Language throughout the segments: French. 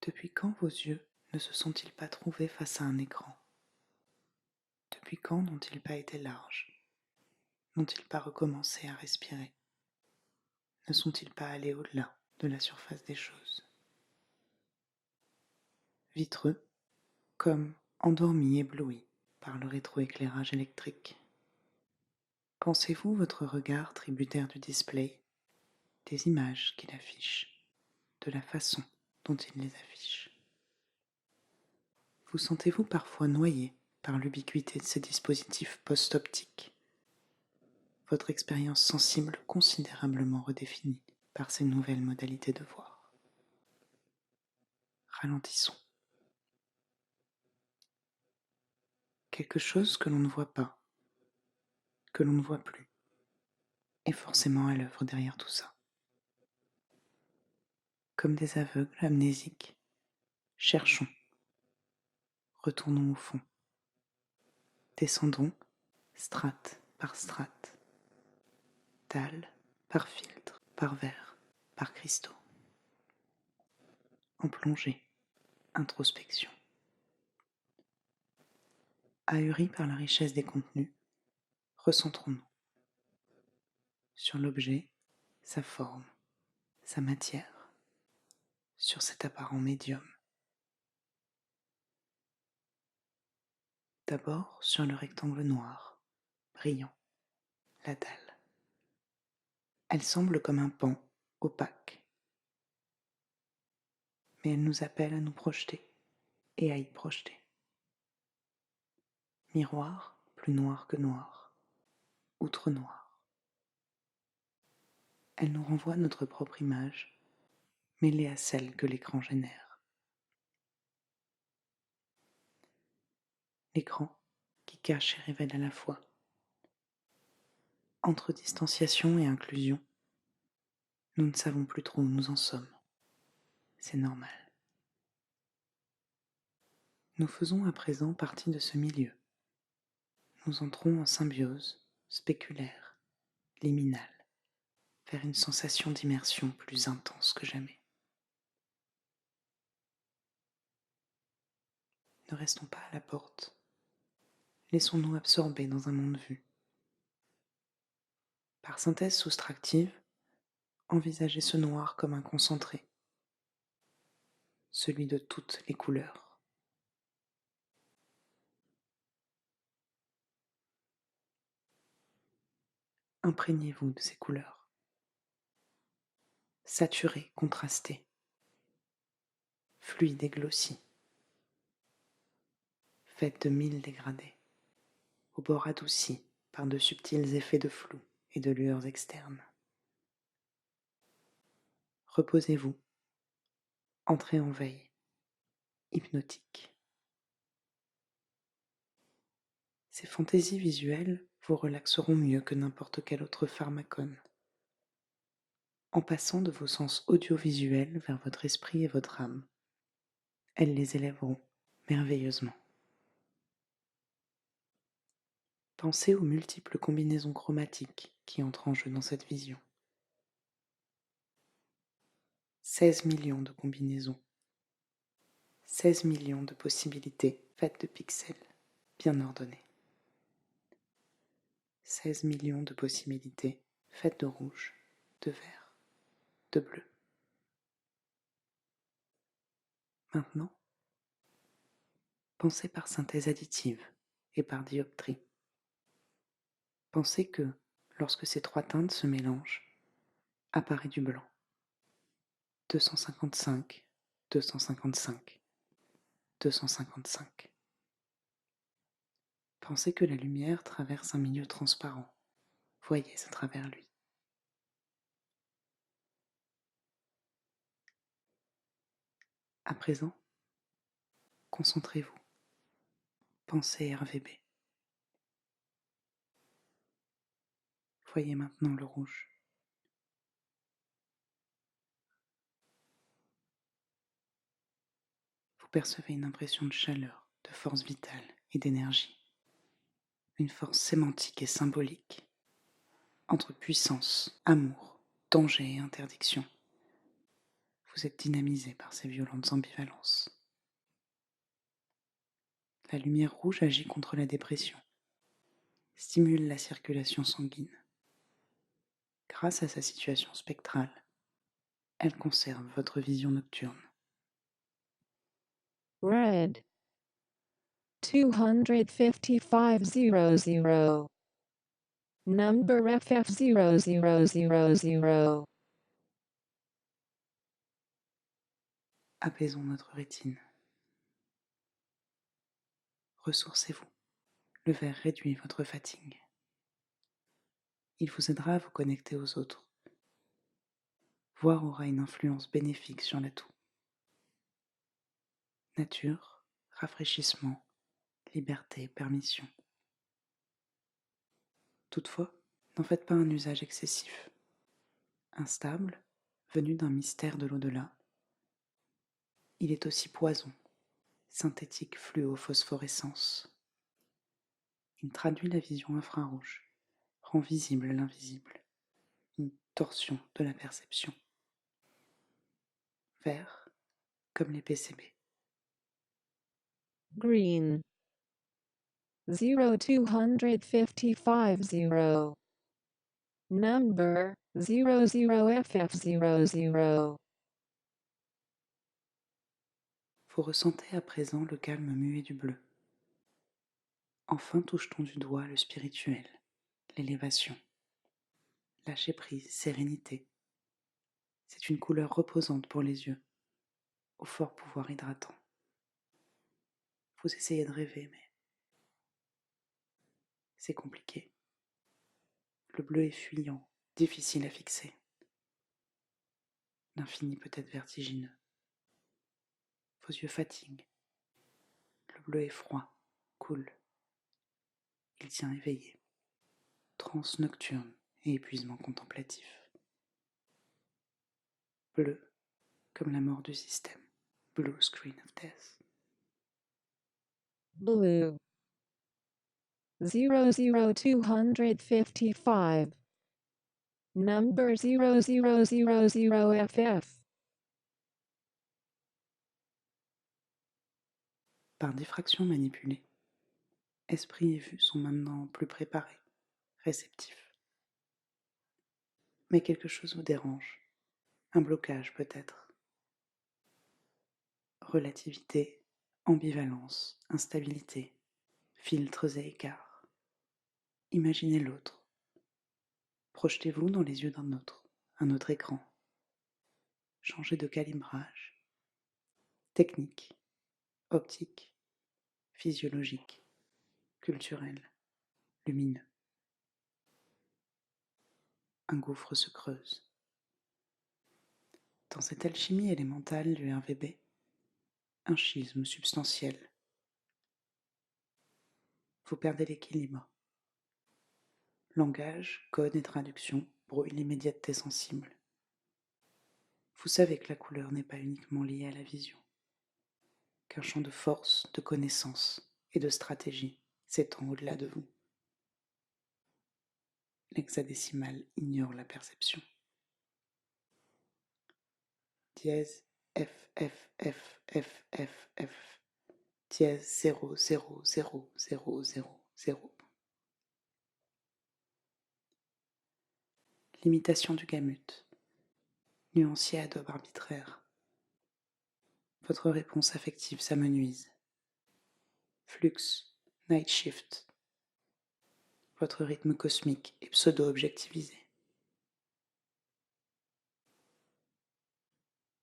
Depuis quand vos yeux ne se sont-ils pas trouvés face à un écran? Depuis quand n'ont-ils pas été larges? N'ont-ils pas recommencé à respirer? Ne sont-ils pas allés au-delà de la surface des choses? Vitreux, comme endormis, éblouis par le rétroéclairage électrique. Pensez-vous votre regard tributaire du display, des images qu'il affiche, de la façon dont il les affiche? Vous sentez-vous parfois noyé par l'ubiquité de ces dispositifs post-optiques? Votre expérience sensible considérablement redéfinie par ces nouvelles modalités de voir. Ralentissons. Quelque chose que l'on ne voit pas, que l'on ne voit plus, est forcément à l'œuvre derrière tout ça. Comme des aveugles amnésiques, cherchons, retournons au fond, descendons strate par strate, dalle par filtre, par verre, par cristaux. En plongée, introspection. Ahuris par la richesse des contenus, recentrons-nous sur l'objet, sa forme, sa matière, sur cet apparent médium. D'abord sur le rectangle noir, brillant, la dalle. Elle semble comme un pan, opaque, mais elle nous appelle à nous projeter et à y projeter. Miroir plus noir que noir, outre noir. Elle nous renvoie notre propre image, mêlée à celle que l'écran génère. L'écran qui cache et révèle à la fois. Entre distanciation et inclusion, nous ne savons plus trop où nous en sommes. C'est normal. Nous faisons à présent partie de ce milieu. Nous entrons en symbiose spéculaire, liminale, vers une sensation d'immersion plus intense que jamais. Ne restons pas à la porte. Laissons-nous absorber dans un monde vu. Par synthèse soustractive, envisagez ce noir comme un concentré, celui de toutes les couleurs. Imprégnez-vous de ces couleurs. Saturé, contrasté, fluide et glossy. Faites de 1000 dégradés, au bord adouci par de subtils effets de flou et de lueurs externes. Reposez-vous, entrez en veille, hypnotique. Ces fantaisies visuelles vous relaxeront mieux que n'importe quel autre pharmacone, en passant de vos sens audiovisuels vers votre esprit et votre âme. Elles les élèveront merveilleusement. Pensez aux multiples combinaisons chromatiques qui entrent en jeu dans cette vision. 16 millions de combinaisons, 16 millions de possibilités faites de pixels bien ordonnés. 16 millions de possibilités faites de rouge, de vert, de bleu. Maintenant, pensez par synthèse additive et par dioptrie. Pensez que, lorsque ces trois teintes se mélangent, apparaît du blanc. 255, 255, 255. Pensez que la lumière traverse un milieu transparent. Voyez à travers lui. À présent, concentrez-vous. Pensez RVB. Voyez maintenant le rouge. Vous percevez une impression de chaleur, de force vitale et d'énergie. Une force sémantique et symbolique entre puissance, amour, danger et interdiction. Vous êtes dynamisé par ces violentes ambivalences. La lumière rouge agit contre la dépression, stimule la circulation sanguine. Grâce à sa situation spectrale, elle conserve votre vision nocturne. Red 25500 Number FF0000 Apaisons notre rétine. Ressourcez-vous. Le vert réduit votre fatigue. Il vous aidera à vous connecter aux autres. Voir aura une influence bénéfique sur la toux. Nature, rafraîchissement, liberté, permission. Toutefois, n'en faites pas un usage excessif. Instable, venu d'un mystère de l'au-delà, il est aussi poison, synthétique fluo-phosphorescence. Il traduit la vision infrarouge, rend visible l'invisible, une torsion de la perception. Vert, comme les PCB. Green 02550 Number 00FF00 Vous ressentez à présent le calme muet du bleu. Enfin touche-t-on du doigt le spirituel, l'élévation. Lâcher prise, sérénité. C'est une couleur reposante pour les yeux, au fort pouvoir hydratant. Vous essayez de rêver, mais c'est compliqué. Le bleu est fuyant, difficile à fixer. L'infini peut être vertigineux. Vos yeux fatiguent. Le bleu est froid, cool. Il tient éveillé. Transe nocturne et épuisement contemplatif. Bleu, comme la mort du système. Blue screen of death. Blue 00255 Number 0000FF Par diffraction manipulée, esprit et vue sont maintenant plus préparés, réceptifs. Mais quelque chose vous dérange. Un blocage peut-être. Relativité, ambivalence, instabilité, filtres et écarts. Imaginez l'autre. Projetez-vous dans les yeux d'un autre, un autre écran. Changez de calibrage. Technique, optique, physiologique, culturel, lumineux. Un gouffre se creuse. Dans cette alchimie élémentale du RVB, un schisme substantiel. Vous perdez l'équilibre. Langage, code et traduction brouillent l'immédiateté sensible. Vous savez que la couleur n'est pas uniquement liée à la vision, qu'un champ de force, de connaissance et de stratégie s'étend au-delà de vous. L'hexadécimal ignore la perception. Dièse F F F F F F dièse 0 0 0 0 0 0. L'imitation du gamut. Nuancier à daube arbitraire. Votre réponse affective s'amenuise. Flux, night shift. Votre rythme cosmique est pseudo-objectivisé.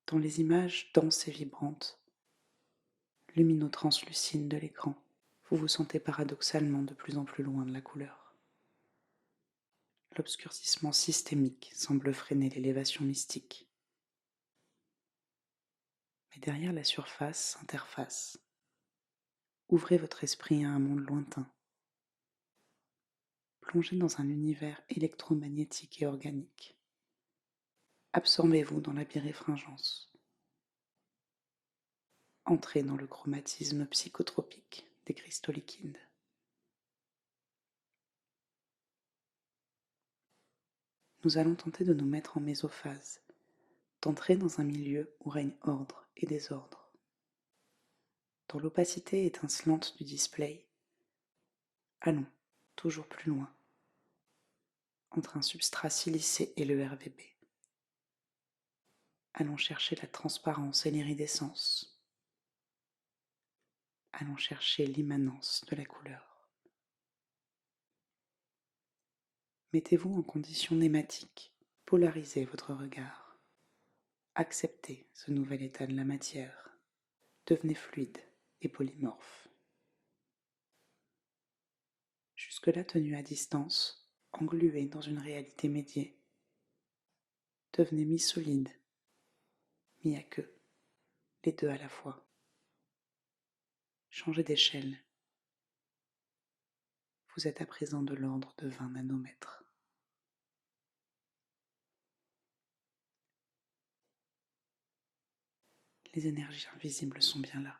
Dans les images denses et vibrantes, lumino-translucides de l'écran, vous vous sentez paradoxalement de plus en plus loin de la couleur. L'obscurcissement systémique semble freiner l'élévation mystique. Mais derrière la surface s'interface. Ouvrez votre esprit à un monde lointain. Plongez dans un univers électromagnétique et organique. Absorbez-vous dans la biréfringence. Entrez dans le chromatisme psychotropique des cristaux liquides. Nous allons tenter de nous mettre en mésophase, d'entrer dans un milieu où règne ordre et désordre. Dans l'opacité étincelante du display, allons toujours plus loin, entre un substrat silicé et le RVB. Allons chercher la transparence et l'iridescence. Allons chercher l'immanence de la couleur. Mettez-vous en condition nématique, polarisez votre regard. Acceptez ce nouvel état de la matière. Devenez fluide et polymorphe. Jusque-là tenu à distance, englué dans une réalité médiée. Devenez mi-solide, mi-aqueux, les deux à la fois. Changez d'échelle. Vous êtes à présent de l'ordre de 20 nanomètres. Les énergies invisibles sont bien là.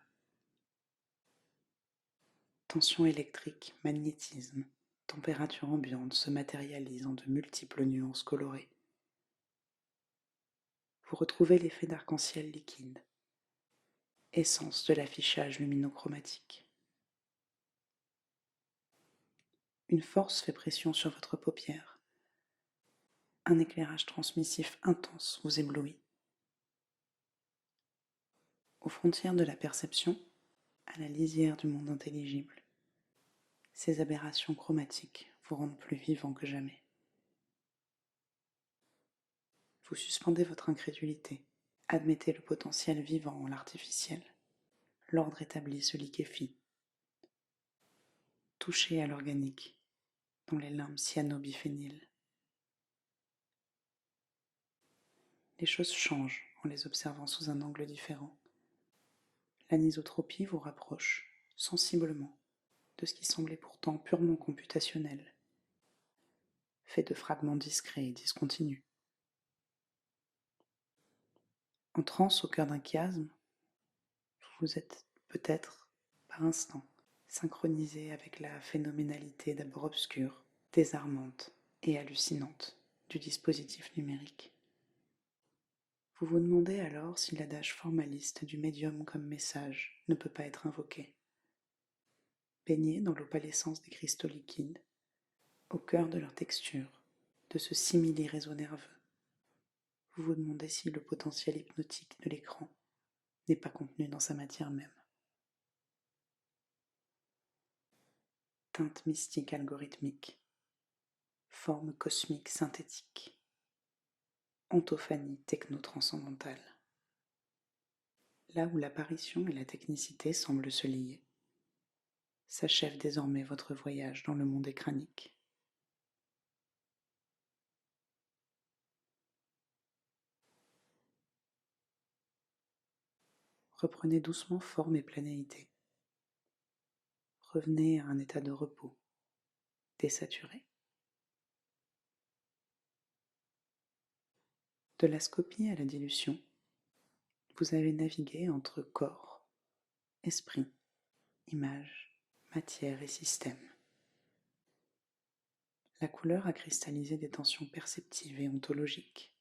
Tension électrique, magnétisme, température ambiante se matérialisent en de multiples nuances colorées. Vous retrouvez l'effet d'arc-en-ciel liquide, essence de l'affichage luminochromatique. Une force fait pression sur votre paupière. Un éclairage transmissif intense vous éblouit. Aux frontières de la perception, à la lisière du monde intelligible, ces aberrations chromatiques vous rendent plus vivant que jamais. Vous suspendez votre incrédulité, admettez le potentiel vivant en l'artificiel. L'ordre établi se liquéfie. Touchez à l'organique, dans les limbes cyanobiphéniles. Les choses changent en les observant sous un angle différent. L'anisotropie vous rapproche, sensiblement, de ce qui semblait pourtant purement computationnel, fait de fragments discrets et discontinus. En transe au cœur d'un chiasme, vous êtes peut-être, par instant, synchronisé avec la phénoménalité d'abord obscure, désarmante et hallucinante du dispositif numérique. Vous vous demandez alors si l'adage formaliste du médium comme message ne peut pas être invoqué. Baigné dans l'opalescence des cristaux liquides, au cœur de leur texture, de ce simili-réseau nerveux, vous vous demandez si le potentiel hypnotique de l'écran n'est pas contenu dans sa matière même. Teinte mystique algorithmique, forme cosmique synthétique, ontophanie techno-transcendantale. Là où l'apparition et la technicité semblent se lier, s'achève désormais votre voyage dans le monde écranique. Reprenez doucement forme et planéité. Revenez à un état de repos, désaturé. De la scopie à la dilution, vous avez navigué entre corps, esprit, image, matière et système. La couleur a cristallisé des tensions perceptives et ontologiques.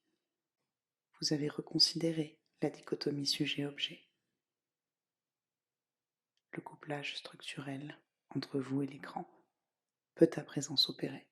Vous avez reconsidéré la dichotomie sujet-objet, le couplage structurel entre vous et l'écran peut à présent s'opérer.